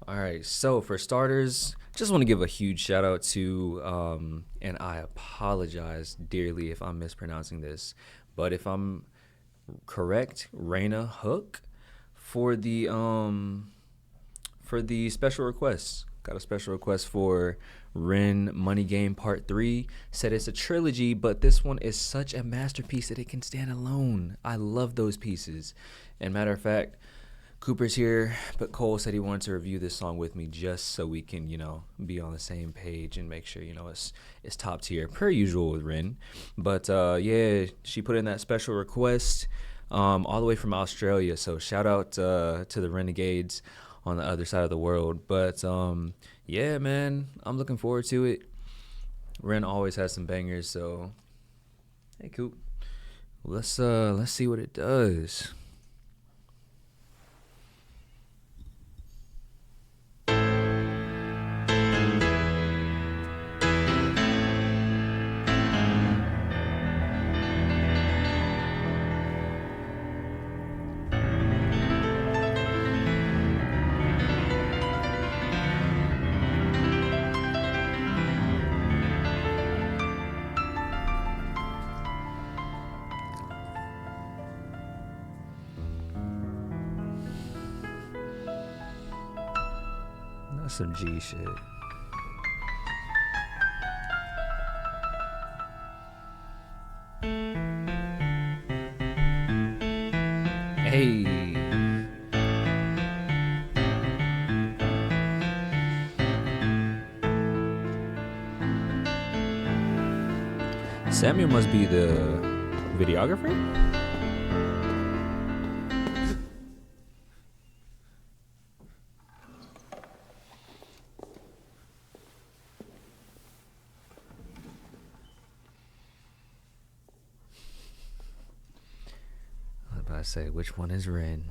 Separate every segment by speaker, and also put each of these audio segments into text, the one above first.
Speaker 1: All right, so for starters, just want to give a huge shout out to, and I apologize dearly if I'm mispronouncing this, but if I'm correct, Raina Hook for the special requests. Got a special request for Ren Money Game Part 3. Said it's a trilogy, but this one is such a masterpiece that it can stand alone. I love those pieces. And matter of fact, Cooper's here, but Cole said he wanted to review this song with me just so we can, be on the same page and make sure, it's top tier, per usual with Ren. But yeah, she put in that special request all the way from Australia. So shout out to the Renegades on the other side of the world. But yeah, man, I'm looking forward to it. Ren always has some bangers, so hey, Coop, let's see what it does. That's some G shit. Hey. Samuel must be the videographer? I was about to say, which one is Ren?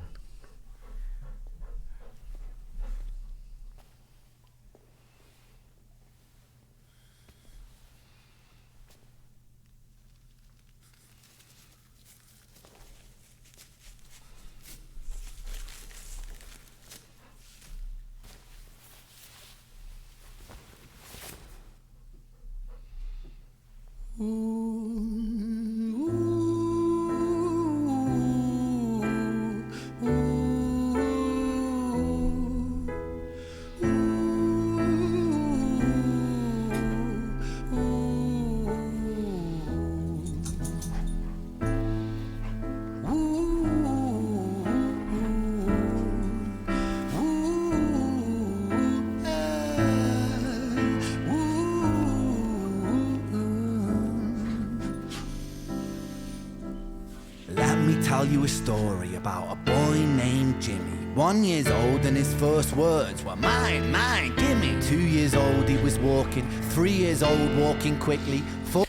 Speaker 2: Tell you a story about a boy named Jimmy. 1 year old and his first words were mine, mine, gimme. 2 years old he was walking, 3 years old walking quickly.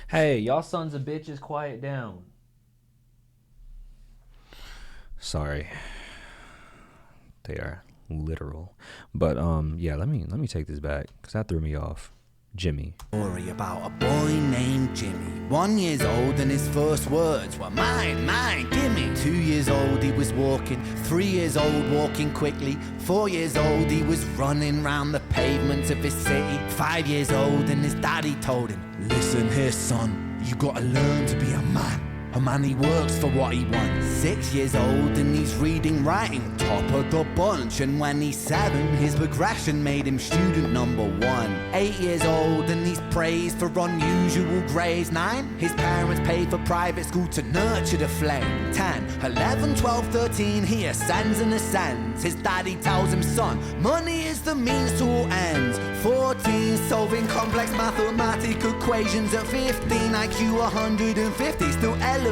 Speaker 1: Hey, y'all sons of bitches, quiet down. Sorry. They are literal. But yeah, let me take this back because that threw me off. Jimmy.
Speaker 2: Story about a boy named Jimmy. 1 year old and his first words were mine, mine, gimme. 2 years old he was walking, 3 years old walking quickly. 4 years old he was running round the pavements of his city. 5 years old and his daddy told him, listen here son, you gotta learn to be a man. A man, he works for what he wants. 6 years old and he's reading, writing, top of the bunch. And when he's 7, his progression made him student number 1. 8 years old and he's praised for unusual grades. 9, his parents paid for private school to nurture the flame. 10, 11, 12, 13, he ascends and ascends. His daddy tells him, son, money is the means to all ends. 14, solving complex mathematical equations. At 15, IQ 150, still elevating.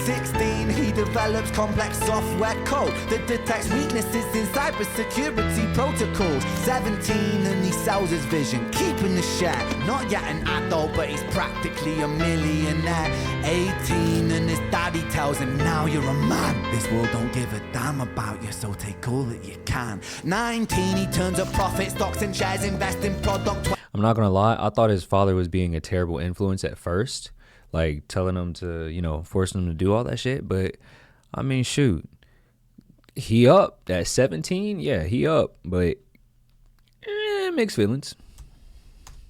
Speaker 2: 16, he develops complex software code that detects weaknesses in cybersecurity protocols. 17, and he sells his vision, keeping the share. Not yet an adult, but he's practically a millionaire. 18, and his daddy tells him, now you're a man. This world don't give a damn about you, so take all that you can. 19, he turns a profit, stocks and shares, invest in product.
Speaker 1: I'm not gonna lie, I thought his father was being a terrible influence at first, like telling him to, forcing him to do all that shit. But I mean, shoot, he up at 17, yeah, he up. But Mixed feelings.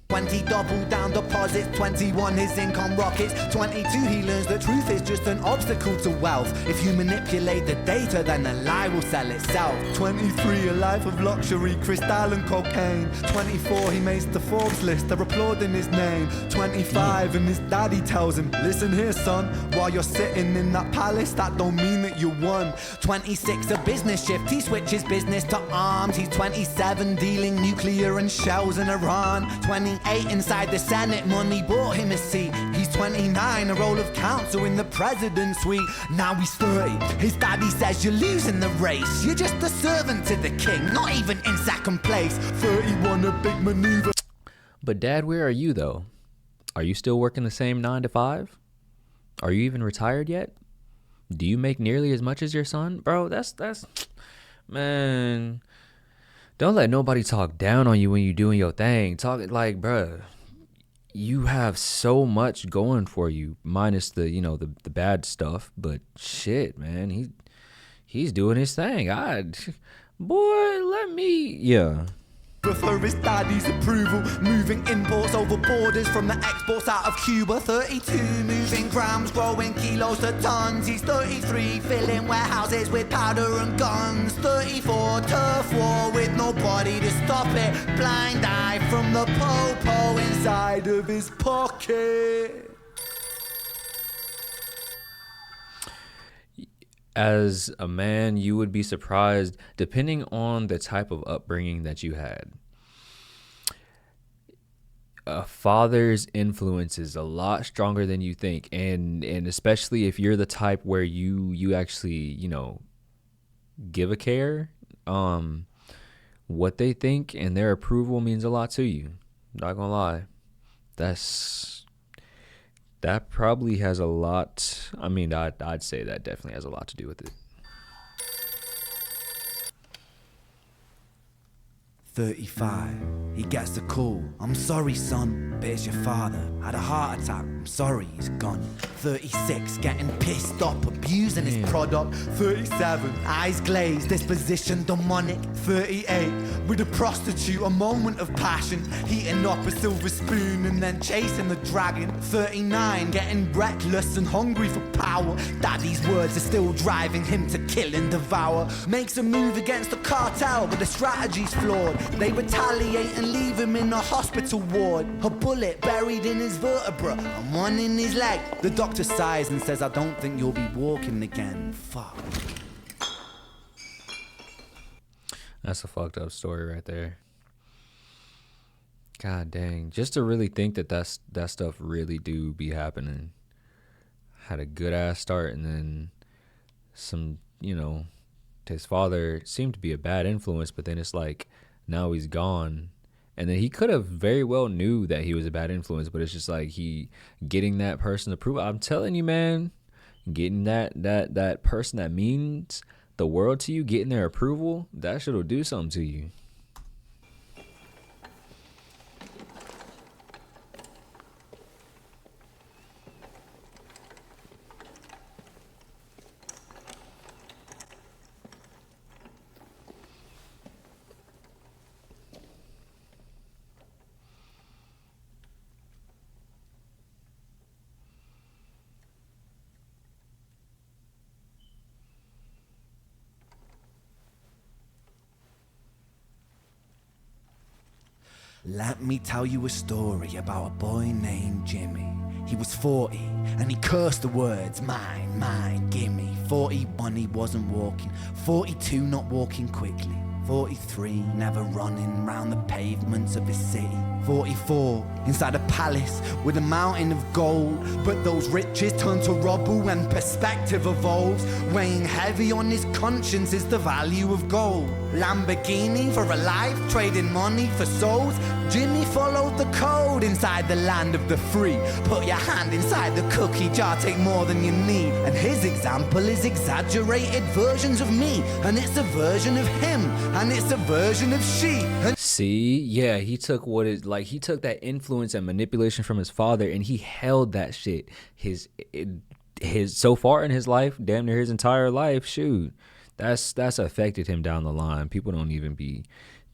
Speaker 2: 20 double down deposits, 21 his income rockets, 22 he learns that truth is just an obstacle to wealth. If you manipulate the data, then the lie will sell itself. 23 a life of luxury, crystal and cocaine. 24 he makes the Forbes list, they're applauding his name. 25 and his daddy tells him, listen here son, while you're sitting in that palace, that don't mean that you won. 26 a business shift, he switches business to arms. He's 27 dealing nuclear and shells in Iran. 28 inside the Senate, money bought him a seat. He's 29, a role of counsel in the president's suite. Now he's 30, his daddy says you're losing the race. You're just a servant to the king, not even in second place. 31, a big maneuver.
Speaker 1: But dad, where are you though? Are you still working the same 9 to 5? Are you even retired yet? Do you make nearly as much as your son? Bro, that's man. Don't let nobody talk down on you when you're doing your thing. Talk like, bruh, you have so much going for you, minus the, the bad stuff. But shit, man, he's doing his thing. Yeah.
Speaker 2: For his daddy's approval, moving imports over borders from the exports out of Cuba. 32, moving grams, growing kilos to tons. He's 33, filling warehouses with powder and guns. 34, turf war with nobody to stop it. Blind eye from the po-po inside of his pocket.
Speaker 1: As a man, you would be surprised, depending on the type of upbringing that you had. A father's influence is a lot stronger than you think, and especially if you're the type where you actually give a care. What they think and their approval means a lot to you. Not gonna lie, that probably has a lot. I mean, I'd say that definitely has a lot to do with it.
Speaker 2: 35, he gets a call. I'm sorry, son, but it's your father. Had a heart attack. I'm sorry, he's gone. 36, getting pissed off, abusing his product. 37, eyes glazed, disposition demonic. 38, with a prostitute, a moment of passion, heating up a silver spoon and then chasing the dragon. 39, getting reckless and hungry for power. Daddy's words are still driving him to kill and devour. Makes a move against the cartel, but the strategy's flawed. They retaliate and leave him in a hospital ward. A bullet buried in his vertebra and one in his leg. The doctor sighs and says, I don't think you'll be walking again. Fuck.
Speaker 1: That's a fucked up story right there. God dang. Just to really think that stuff really do be happening. Had a good ass start, and then some, his father seemed to be a bad influence, but then it's like, now he's gone, and then he could have very well knew that he was a bad influence, but it's just like he getting that person to prove. I'm telling you, man, getting that person that means the world to you, getting their approval, that shit will do something to you.
Speaker 2: Let me tell you a story about a boy named Jimmy. He was 40 and he cursed the words, mine, mine, gimme. 41 he wasn't walking, 42 not walking quickly, 43 never running round the pavements of his city, 44 inside a palace with a mountain of gold. But those riches turn to rubble when perspective evolves. Weighing heavy on his conscience is the value of gold. Lamborghini for a life, trading money for souls. Jimmy followed the code inside the land of the free. Put your hand inside the cookie jar, take more than you need. And his example is exaggerated versions of me. And it's a version of him, and it's a version of she. And
Speaker 1: see, yeah, he took he took that influence and manipulation from his father, and he held that shit his so far in his life, damn near his entire life. Shoot, that's affected him down the line. People don't even be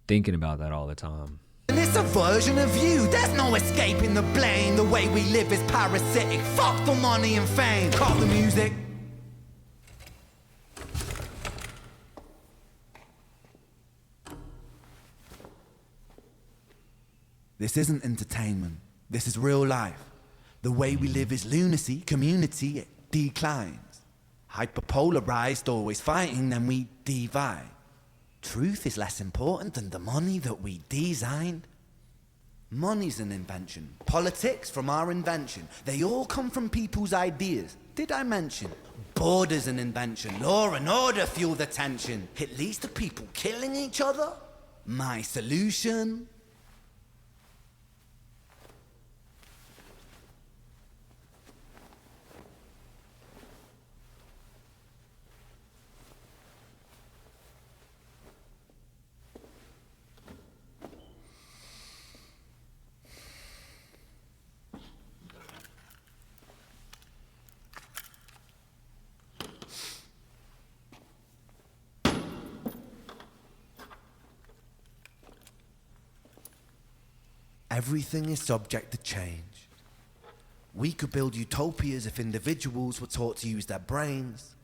Speaker 1: thinking about that all the time.
Speaker 2: And it's a version of you, there's no escaping the blame. The way we live is parasitic, fuck the money and fame. Cut the music. This isn't entertainment, this is real life. The way we live is lunacy, community, it declines. Hyperpolarized, always fighting, then we divide. Truth is less important than the money that we designed. Money's an invention, politics from our invention. They all come from people's ideas. Did I mention? Border's an invention, law and order fuel the tension. It leads to people killing each other. My solution? Everything is subject to change. We could build utopias if individuals were taught to use their brains.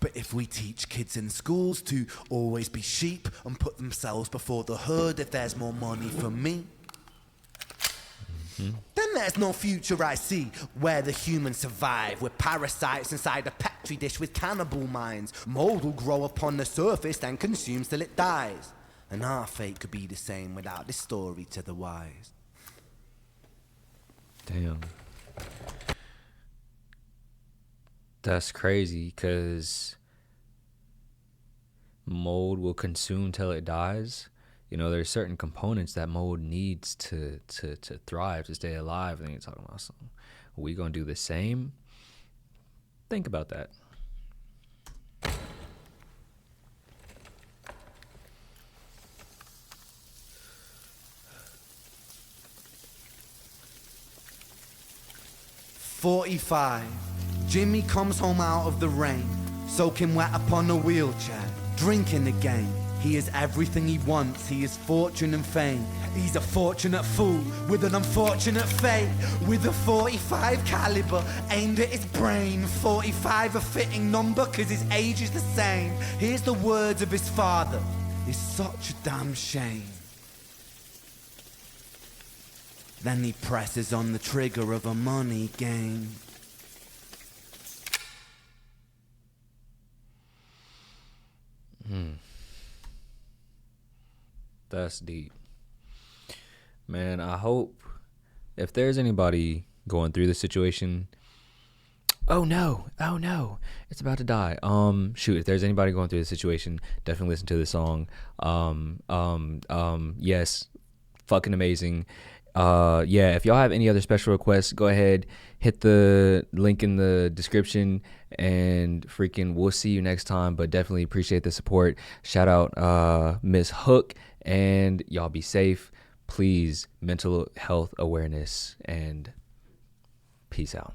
Speaker 2: But if we teach kids in schools to always be sheep and put themselves before the herd if there's more money for me, then there's no future I see where the humans survive. We're parasites inside a petri dish with cannibal minds. Mold will grow upon the surface then consumes till it dies. And our fate could be the same without this story to the wise.
Speaker 1: Damn. That's crazy, because mold will consume till it dies. You know, there's certain components that mold needs to thrive, to stay alive. And then you're talking about something. Are we going to do the same? Think about that.
Speaker 2: "45. Jimmy comes home out of the rain, soaking wet upon a wheelchair, drinking again. He is everything he wants, he is fortune and fame. He's a fortunate fool with an unfortunate fate. With a 45 caliber aimed at his brain. 45 a fitting number cause his age is the same. Here's the words of his father, it's such a damn shame. Then he presses on the trigger of a money game.
Speaker 1: That's deep. Man, I hope if there's anybody going through this situation, oh no, it's about to die. Shoot, if there's anybody going through this situation, definitely listen to this song. Yes, fucking amazing. Yeah, if y'all have any other special requests, go ahead, hit the link in the description, and freaking we'll see you next time. But definitely appreciate the support. Shout out Miss Hook, and y'all be safe. Please, mental health awareness, and peace out.